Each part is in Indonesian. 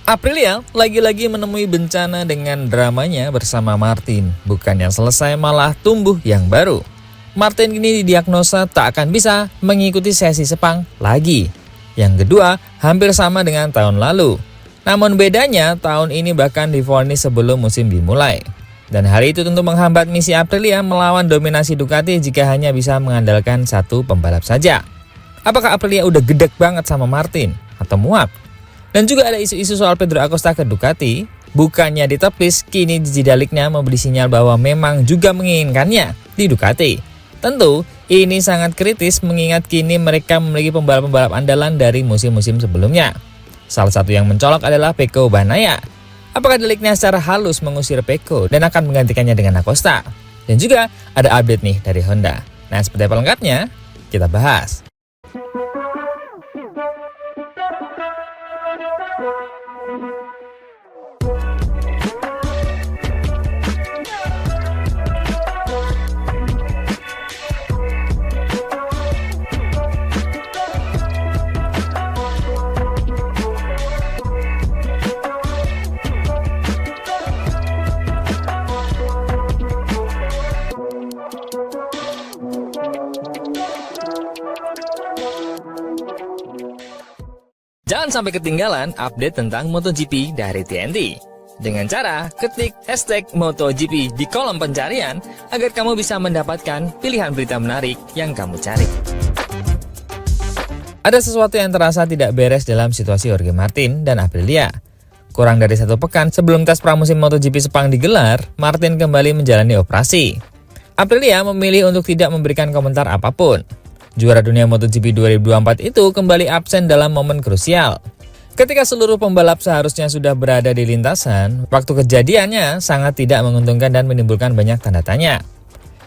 Aprilia lagi-lagi menemui bencana dengan dramanya bersama Martin. Bukannya selesai malah tumbuh yang baru. Martin kini didiagnosa tak akan bisa mengikuti sesi Sepang lagi. Yang kedua hampir sama dengan tahun lalu. Namun bedanya tahun ini bahkan divonis sebelum musim dimulai. Dan hal itu tentu menghambat misi Aprilia melawan dominasi Ducati jika hanya bisa mengandalkan satu pembalap saja. Apakah Aprilia udah gedek banget sama Martin atau muak? Dan juga ada isu-isu soal Pedro Acosta ke Ducati. Bukannya ditepis, kini Jidaliknya memberi sinyal bahwa memang juga menginginkannya di Ducati. Tentu ini sangat kritis mengingat kini mereka memiliki pembalap-pembalap andalan dari musim-musim sebelumnya. Salah satu yang mencolok adalah Pecco Bagnaia. Apakah Daliknya secara halus mengusir Pecco dan akan menggantikannya dengan Acosta? Dan juga ada update nih dari Honda. Nah, seperti apa lengkapnya? Kita bahas. Jangan sampai ketinggalan update tentang MotoGP dari TNT. Dengan cara ketik hashtag MotoGP di kolom pencarian agar kamu bisa mendapatkan pilihan berita menarik yang kamu cari. Ada sesuatu yang terasa tidak beres dalam situasi Jorge Martin dan Aprilia. Kurang dari 1 pekan sebelum tes pramusim MotoGP Sepang digelar, Martin kembali menjalani operasi. Aprilia memilih untuk tidak memberikan komentar apapun. Juara dunia MotoGP 2024 itu kembali absen dalam momen krusial. Ketika seluruh pembalap seharusnya sudah berada di lintasan, waktu kejadiannya sangat tidak menguntungkan dan menimbulkan banyak tanda tanya.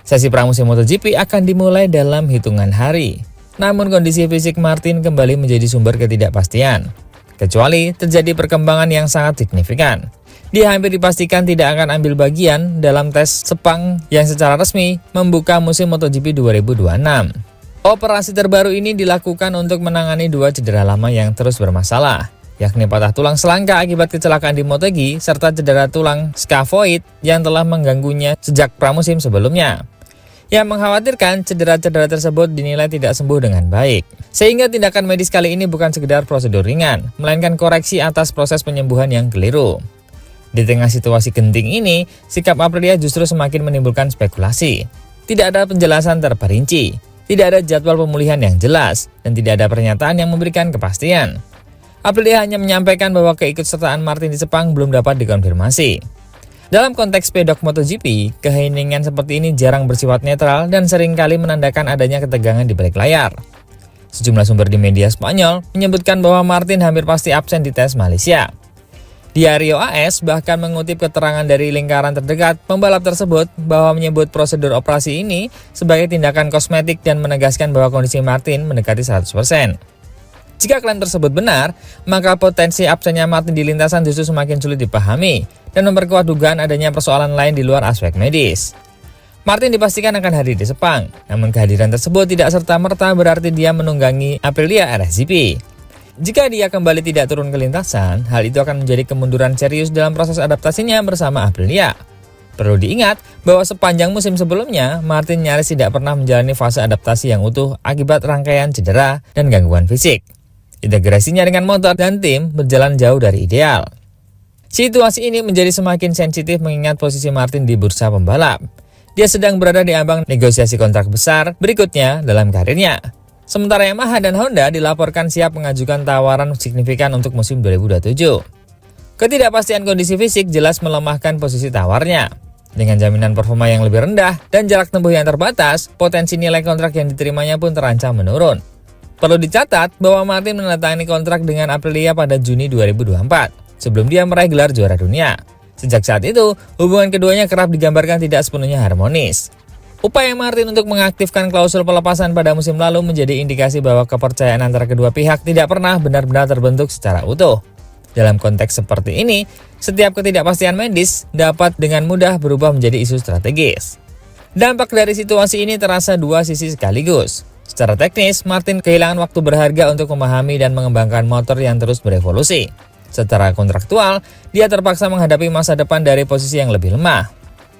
Sesi pramusim MotoGP akan dimulai dalam hitungan hari. Namun kondisi fisik Martin kembali menjadi sumber ketidakpastian. Kecuali terjadi perkembangan yang sangat signifikan. Dia hampir dipastikan tidak akan ambil bagian dalam tes Sepang yang secara resmi membuka musim MotoGP 2026. Operasi terbaru ini dilakukan untuk menangani 2 cedera lama yang terus bermasalah, yakni patah tulang selangka akibat kecelakaan di Motegi serta cedera tulang scaphoid yang telah mengganggunya sejak pramusim sebelumnya. Yang mengkhawatirkan cedera-cedera tersebut dinilai tidak sembuh dengan baik. Sehingga tindakan medis kali ini bukan sekedar prosedur ringan, melainkan koreksi atas proses penyembuhan yang keliru. Di tengah situasi genting ini, sikap Aprilia justru semakin menimbulkan spekulasi. Tidak ada penjelasan terperinci. Tidak ada jadwal pemulihan yang jelas, dan tidak ada pernyataan yang memberikan kepastian. Aprilia hanya menyampaikan bahwa keikutsertaan Martin di Sepang belum dapat dikonfirmasi. Dalam konteks pedok MotoGP, keheningan seperti ini jarang bersifat netral dan seringkali menandakan adanya ketegangan di balik layar. Sejumlah sumber di media Spanyol menyebutkan bahwa Martin hampir pasti absen di tes Malaysia. Diario AS bahkan mengutip keterangan dari lingkaran terdekat pembalap tersebut bahwa menyebut prosedur operasi ini sebagai tindakan kosmetik dan menegaskan bahwa kondisi Martin mendekati 100%. Jika klaim tersebut benar, maka potensi absennya Martin di lintasan justru semakin sulit dipahami dan memperkuat dugaan adanya persoalan lain di luar aspek medis. Martin dipastikan akan hadir di Sepang, namun kehadiran tersebut tidak serta-merta berarti dia menunggangi Aprilia RSGP. Jika dia kembali tidak turun ke lintasan, hal itu akan menjadi kemunduran serius dalam proses adaptasinya bersama Aprilia. Perlu diingat bahwa sepanjang musim sebelumnya, Martin nyaris tidak pernah menjalani fase adaptasi yang utuh akibat rangkaian cedera dan gangguan fisik. Integrasinya dengan motor dan tim berjalan jauh dari ideal. Situasi ini menjadi semakin sensitif mengingat posisi Martin di bursa pembalap. Dia sedang berada di ambang negosiasi kontrak besar berikutnya dalam karirnya. Sementara Yamaha dan Honda dilaporkan siap mengajukan tawaran signifikan untuk musim 2027. Ketidakpastian kondisi fisik jelas melemahkan posisi tawarnya. Dengan jaminan performa yang lebih rendah dan jarak tempuh yang terbatas, potensi nilai kontrak yang diterimanya pun terancam menurun. Perlu dicatat bahwa Martin menandatangani kontrak dengan Aprilia pada Juni 2024, sebelum dia meraih gelar juara dunia. Sejak saat itu, hubungan keduanya kerap digambarkan tidak sepenuhnya harmonis. Upaya Martin untuk mengaktifkan klausul pelepasan pada musim lalu menjadi indikasi bahwa kepercayaan antara kedua pihak tidak pernah benar-benar terbentuk secara utuh. Dalam konteks seperti ini, setiap ketidakpastian medis dapat dengan mudah berubah menjadi isu strategis. Dampak dari situasi ini terasa dua sisi sekaligus. Secara teknis, Martin kehilangan waktu berharga untuk memahami dan mengembangkan motor yang terus berevolusi. Secara kontraktual, dia terpaksa menghadapi masa depan dari posisi yang lebih lemah.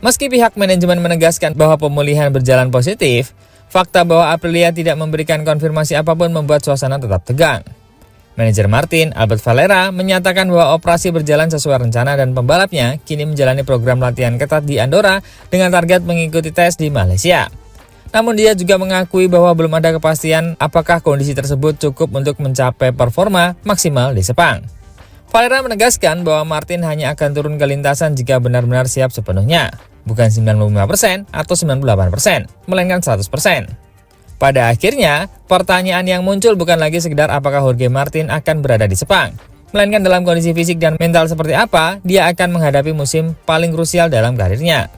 Meski pihak manajemen menegaskan bahwa pemulihan berjalan positif, fakta bahwa Aprilia tidak memberikan konfirmasi apapun membuat suasana tetap tegang. Manajer Martin, Albert Valera, menyatakan bahwa operasi berjalan sesuai rencana dan pembalapnya kini menjalani program latihan ketat di Andorra dengan target mengikuti tes di Malaysia. Namun dia juga mengakui bahwa belum ada kepastian apakah kondisi tersebut cukup untuk mencapai performa maksimal di Sepang. Valera menegaskan bahwa Martin hanya akan turun ke lintasan jika benar-benar siap sepenuhnya, bukan 95% atau 98%, melainkan 100%. Pada akhirnya, pertanyaan yang muncul bukan lagi sekedar apakah Jorge Martin akan berada di Sepang, melainkan dalam kondisi fisik dan mental seperti apa dia akan menghadapi musim paling krusial dalam karirnya.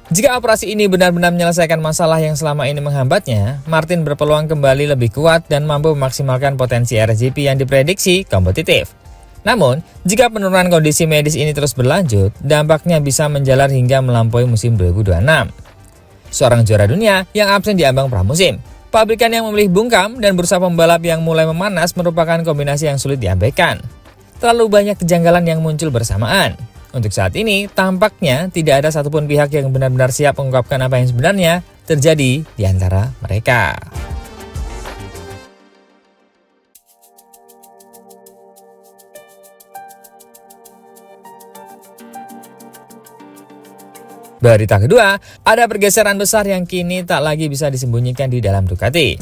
Jika operasi ini benar-benar menyelesaikan masalah yang selama ini menghambatnya, Martin berpeluang kembali lebih kuat dan mampu memaksimalkan potensi RSGP yang diprediksi kompetitif. Namun, jika penurunan kondisi medis ini terus berlanjut, dampaknya bisa menjalar hingga melampaui musim 2026. Seorang juara dunia yang absen di ambang pramusim, pabrikan yang memilih bungkam dan bursa pembalap yang mulai memanas merupakan kombinasi yang sulit diabaikan. Terlalu banyak kejanggalan yang muncul bersamaan. Untuk saat ini, tampaknya tidak ada satupun pihak yang benar-benar siap mengungkapkan apa yang sebenarnya terjadi di antara mereka. Berita kedua, ada pergeseran besar yang kini tak lagi bisa disembunyikan di dalam Ducati.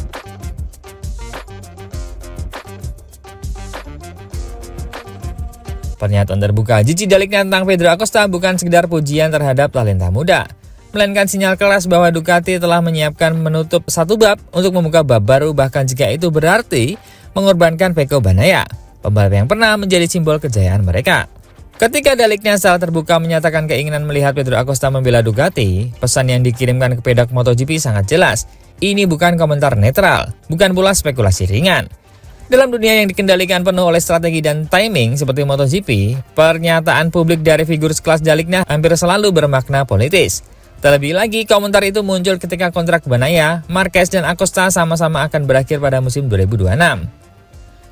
Pernyataan terbuka Gigi Dall'Igna tentang Pedro Acosta bukan sekedar pujian terhadap talenta muda, melainkan sinyal keras bahwa Ducati telah menyiapkan menutup satu bab untuk membuka bab baru, bahkan jika itu berarti mengorbankan Pecco Bagnaia, pembalap yang pernah menjadi simbol kejayaan mereka. Ketika Dall'Igna secara terbuka menyatakan keinginan melihat Pedro Acosta membela Ducati, pesan yang dikirimkan ke pedak MotoGP sangat jelas. Ini bukan komentar netral, bukan pula spekulasi ringan. Dalam dunia yang dikendalikan penuh oleh strategi dan timing seperti MotoGP, pernyataan publik dari figur sekelas Dall'Igna hampir selalu bermakna politis. Terlebih lagi, komentar itu muncul ketika kontrak Bagnaia, Marquez, dan Acosta sama-sama akan berakhir pada musim 2026.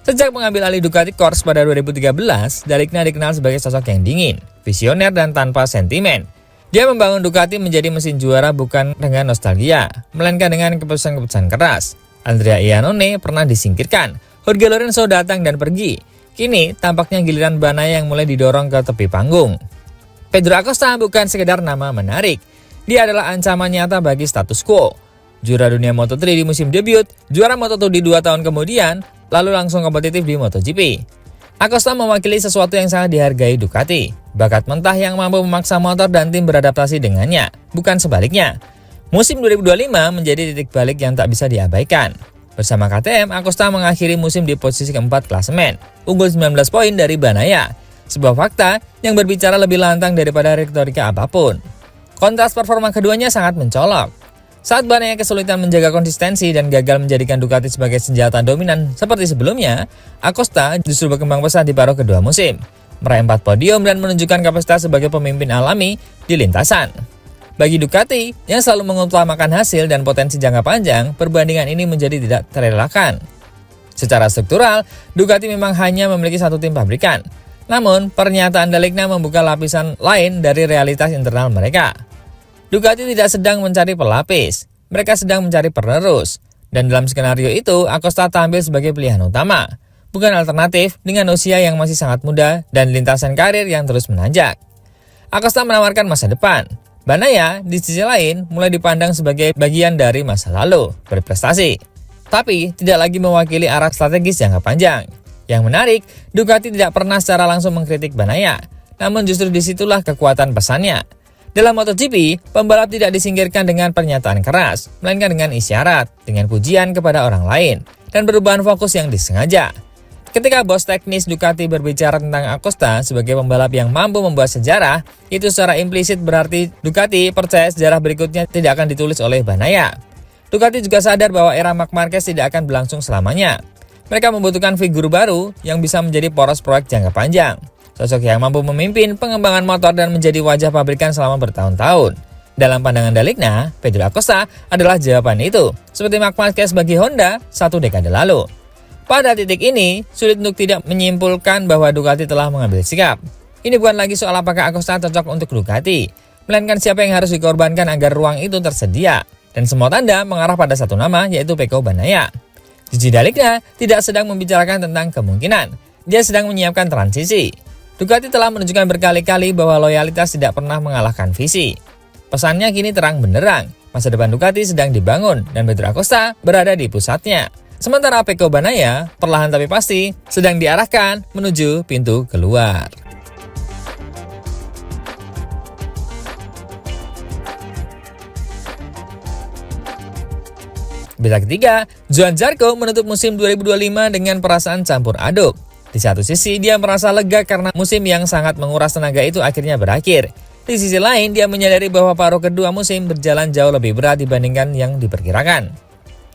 Sejak mengambil alih Ducati Corse pada 2013, Dall'Igna dikenal sebagai sosok yang dingin, visioner, dan tanpa sentimen. Dia membangun Ducati menjadi mesin juara bukan dengan nostalgia, melainkan dengan keputusan-keputusan keras. Andrea Iannone pernah disingkirkan, Jorge Lorenzo datang dan pergi. Kini, tampaknya giliran Bagnaia yang mulai didorong ke tepi panggung. Pedro Acosta bukan sekedar nama menarik, dia adalah ancaman nyata bagi status quo. Juara dunia Moto3 di musim debut, juara Moto2 di 2 tahun kemudian, lalu langsung kompetitif di MotoGP. Acosta mewakili sesuatu yang sangat dihargai Ducati, bakat mentah yang mampu memaksa motor dan tim beradaptasi dengannya, bukan sebaliknya. Musim 2025 menjadi titik balik yang tak bisa diabaikan. Bersama KTM, Acosta mengakhiri musim di posisi keempat klasemen, unggul 19 poin dari Bagnaia, sebuah fakta yang berbicara lebih lantang daripada retorika apapun. Kontras performa keduanya sangat mencolok. Saat Bagnaia kesulitan menjaga konsistensi dan gagal menjadikan Ducati sebagai senjata dominan seperti sebelumnya, Acosta justru berkembang pesat di paruh kedua musim, meraih 4 podium dan menunjukkan kapasitas sebagai pemimpin alami di lintasan. Bagi Ducati, yang selalu mengutamakan hasil dan potensi jangka panjang, perbandingan ini menjadi tidak terelakkan. Secara struktural, Ducati memang hanya memiliki satu tim pabrikan. Namun, pernyataan Dall'Igna membuka lapisan lain dari realitas internal mereka. Ducati tidak sedang mencari pelapis, mereka sedang mencari penerus. Dan dalam skenario itu, Acosta tampil sebagai pilihan utama, bukan alternatif dengan usia yang masih sangat muda dan lintasan karir yang terus menanjak. Acosta menawarkan masa depan. Bagnaia, di sisi lain, mulai dipandang sebagai bagian dari masa lalu, berprestasi. Tapi, tidak lagi mewakili arah strategis jangka panjang. Yang menarik, Ducati tidak pernah secara langsung mengkritik Bagnaia, namun justru disitulah kekuatan pesannya. Dalam MotoGP, pembalap tidak disingkirkan dengan pernyataan keras, melainkan dengan isyarat, dengan pujian kepada orang lain, dan perubahan fokus yang disengaja. Ketika bos teknis Ducati berbicara tentang Acosta sebagai pembalap yang mampu membuat sejarah, itu secara implisit berarti Ducati percaya sejarah berikutnya tidak akan ditulis oleh Bagnaia. Ducati juga sadar bahwa era Marc Marquez tidak akan berlangsung selamanya. Mereka membutuhkan figur baru yang bisa menjadi poros proyek jangka panjang. Sosok yang mampu memimpin pengembangan motor dan menjadi wajah pabrikan selama bertahun-tahun. Dalam pandangan Dall'Igna, Pedro Acosta adalah jawaban itu, seperti Marc Marquez bagi Honda 1 dekade lalu. Pada titik ini, sulit untuk tidak menyimpulkan bahwa Ducati telah mengambil sikap. Ini bukan lagi soal apakah Acosta cocok untuk Ducati, melainkan siapa yang harus dikorbankan agar ruang itu tersedia. Dan semua tanda mengarah pada satu nama, yaitu Pecco Bagnaia. Gigi D'Alegna tidak sedang membicarakan tentang kemungkinan, dia sedang menyiapkan transisi. Ducati telah menunjukkan berkali-kali bahwa loyalitas tidak pernah mengalahkan visi. Pesannya kini terang benderang, masa depan Ducati sedang dibangun dan Pedro Acosta berada di pusatnya. Sementara Pecco Bagnaia, perlahan tapi pasti, sedang diarahkan menuju pintu keluar. Berita ketiga, Johann Zarco menutup musim 2025 dengan perasaan campur aduk. Di satu sisi, dia merasa lega karena musim yang sangat menguras tenaga itu akhirnya berakhir. Di sisi lain, dia menyadari bahwa paruh kedua musim berjalan jauh lebih berat dibandingkan yang diperkirakan.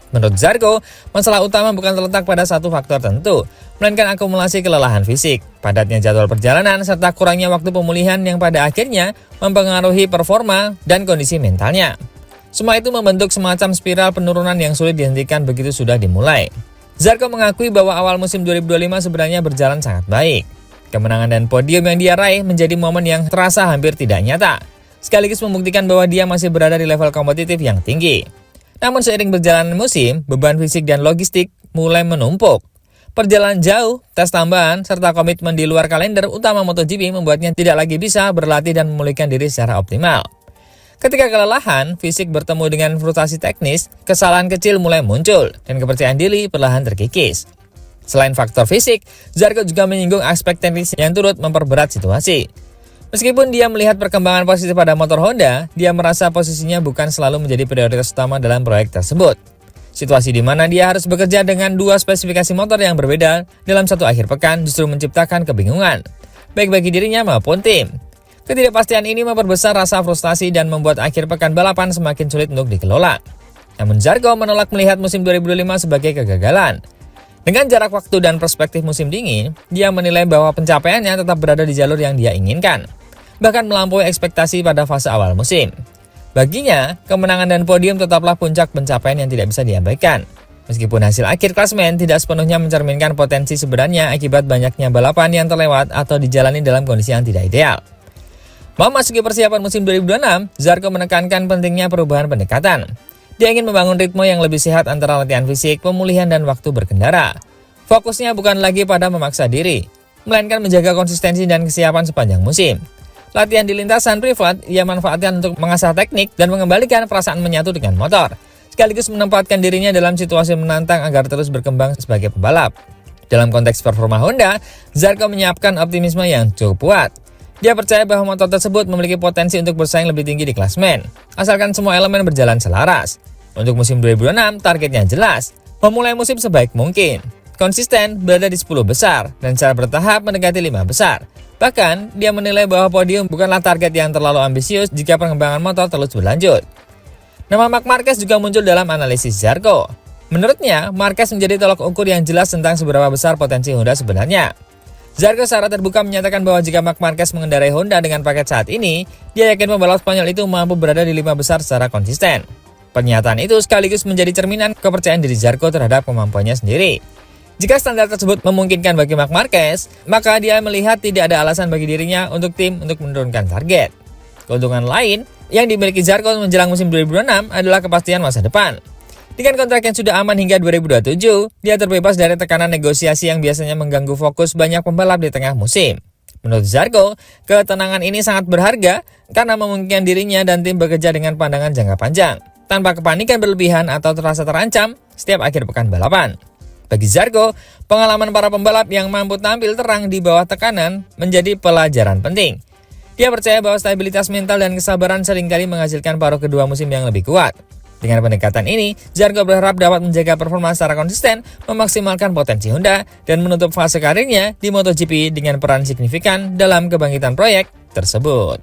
Menurut Zarco, masalah utama bukan terletak pada satu faktor tertentu, melainkan akumulasi kelelahan fisik, padatnya jadwal perjalanan, serta kurangnya waktu pemulihan yang pada akhirnya mempengaruhi performa dan kondisi mentalnya. Semua itu membentuk semacam spiral penurunan yang sulit dihentikan begitu sudah dimulai. Zarco mengakui bahwa awal musim 2025 sebenarnya berjalan sangat baik. Kemenangan dan podium yang dia raih menjadi momen yang terasa hampir tidak nyata, sekaligus membuktikan bahwa dia masih berada di level kompetitif yang tinggi. Namun seiring berjalan musim, beban fisik dan logistik mulai menumpuk. Perjalanan jauh, tes tambahan, serta komitmen di luar kalender utama MotoGP membuatnya tidak lagi bisa berlatih dan memulihkan diri secara optimal. Ketika kelelahan, fisik bertemu dengan frustasi teknis, kesalahan kecil mulai muncul, dan kepercayaan diri perlahan terkikis. Selain faktor fisik, Zarco juga menyinggung aspek teknis yang turut memperberat situasi. Meskipun dia melihat perkembangan positif pada motor Honda, dia merasa posisinya bukan selalu menjadi prioritas utama dalam proyek tersebut. Situasi di mana dia harus bekerja dengan dua spesifikasi motor yang berbeda dalam satu akhir pekan justru menciptakan kebingungan, baik bagi dirinya maupun tim. Ketidakpastian ini memperbesar rasa frustasi dan membuat akhir pekan balapan semakin sulit untuk dikelola. Namun Zarco menolak melihat musim 2005 sebagai kegagalan. Dengan jarak waktu dan perspektif musim dingin, dia menilai bahwa pencapaiannya tetap berada di jalur yang dia inginkan, bahkan melampaui ekspektasi pada fase awal musim. Baginya, kemenangan dan podium tetaplah puncak pencapaian yang tidak bisa diabaikan. Meskipun hasil akhir klasemen tidak sepenuhnya mencerminkan potensi sebenarnya akibat banyaknya balapan yang terlewat atau dijalani dalam kondisi yang tidak ideal. Memasuki persiapan musim 2026, Zarco menekankan pentingnya perubahan pendekatan. Dia ingin membangun ritme yang lebih sehat antara latihan fisik, pemulihan, dan waktu berkendara. Fokusnya bukan lagi pada memaksa diri, melainkan menjaga konsistensi dan kesiapan sepanjang musim. Latihan di lintasan privat ia manfaatkan untuk mengasah teknik dan mengembalikan perasaan menyatu dengan motor, sekaligus menempatkan dirinya dalam situasi menantang agar terus berkembang sebagai pembalap. Dalam konteks performa Honda, Zarco menyiapkan optimisme yang cukup kuat. Dia percaya bahwa motor tersebut memiliki potensi untuk bersaing lebih tinggi di klasemen, asalkan semua elemen berjalan selaras. Untuk musim 2026, targetnya jelas, memulai musim sebaik mungkin, konsisten berada di 10 besar, dan secara bertahap mendekati 5 besar. Bahkan, dia menilai bahwa podium bukanlah target yang terlalu ambisius jika pengembangan motor terus berlanjut. Nama Marc Marquez juga muncul dalam analisis Zarco. Menurutnya, Marquez menjadi tolak ukur yang jelas tentang seberapa besar potensi Honda sebenarnya. Zarco secara terbuka menyatakan bahwa jika Marc Marquez mengendarai Honda dengan paket saat ini, dia yakin pembalap Spanyol itu mampu berada di 5 besar secara konsisten. Pernyataan itu sekaligus menjadi cerminan kepercayaan diri Zarco terhadap kemampuannya sendiri. Jika standar tersebut memungkinkan bagi Marc Marquez, maka dia melihat tidak ada alasan bagi dirinya untuk tim untuk menurunkan target. Keuntungan lain yang dimiliki Zarco menjelang musim 2026 adalah kepastian masa depan. Dengan kontrak yang sudah aman hingga 2027, dia terbebas dari tekanan negosiasi yang biasanya mengganggu fokus banyak pembalap di tengah musim. Menurut Zarco, ketenangan ini sangat berharga karena memungkinkan dirinya dan tim bekerja dengan pandangan jangka panjang, tanpa kepanikan berlebihan atau terasa terancam setiap akhir pekan balapan. Bagi Zarco, pengalaman para pembalap yang mampu tampil terang di bawah tekanan menjadi pelajaran penting. Dia percaya bahwa stabilitas mental dan kesabaran seringkali menghasilkan paruh kedua musim yang lebih kuat. Dengan pendekatan ini, Zarco berharap dapat menjaga performa secara konsisten, memaksimalkan potensi Honda, dan menutup fase karirnya di MotoGP dengan peran signifikan dalam kebangkitan proyek tersebut.